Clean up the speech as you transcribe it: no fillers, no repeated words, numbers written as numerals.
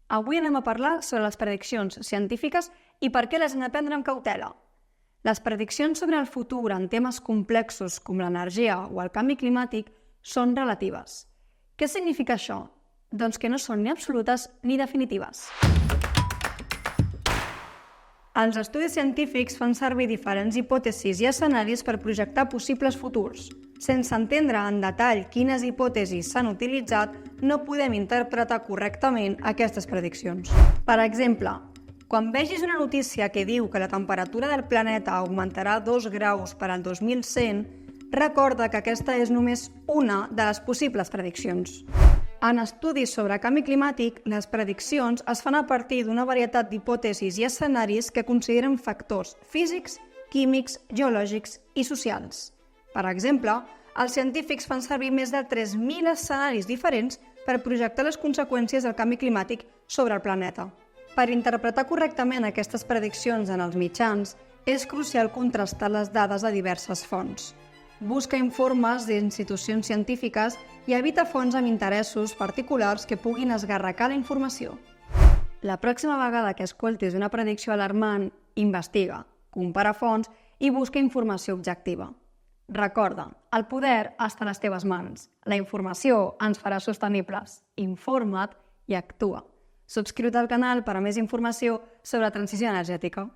Avui anem a parlar sobre les prediccions científiques i per què les hem de prendre amb cautela. Les prediccions sobre el futur en temes complexos com l'energia o el canvi climàtic són relatives. Què significa això? Doncs que no són ni absolutes ni definitives. Els estudis científics fan servir diferents hipòtesis i escenaris per projectar possibles futurs. Sense entendre en detall quines hipòtesis s'han utilitzat, no podem interpretar correctament aquestes prediccions. Per exemple, quan vegis una notícia que diu que la temperatura del planeta augmentarà 2 graus per al 2100, recorda que aquesta és només una de les possibles prediccions. En estudis sobre canvi climàtic, les prediccions es fan a partir d'una varietat d'hipòtesis i escenaris que consideren factors físics, químics, geològics i socials. Per exemple, els científics fan servir més de 3.000 escenaris diferents per projectar les conseqüències del canvi climàtic sobre el planeta. Per interpretar correctament aquestes prediccions en els mitjans, és crucial contrastar les dades de diverses fonts. Busca informes d'institucions científiques i evita fonts amb interessos particulars que puguin esgarracar la informació. La pròxima vegada que escoltis una predicció alarmant, investiga, compara fonts i busca informació objectiva. Recorda, el poder està a les teves mans. La informació ens farà sostenibles. Informa't i actua. Subscriu-te al canal per a més informació sobre transició energètica.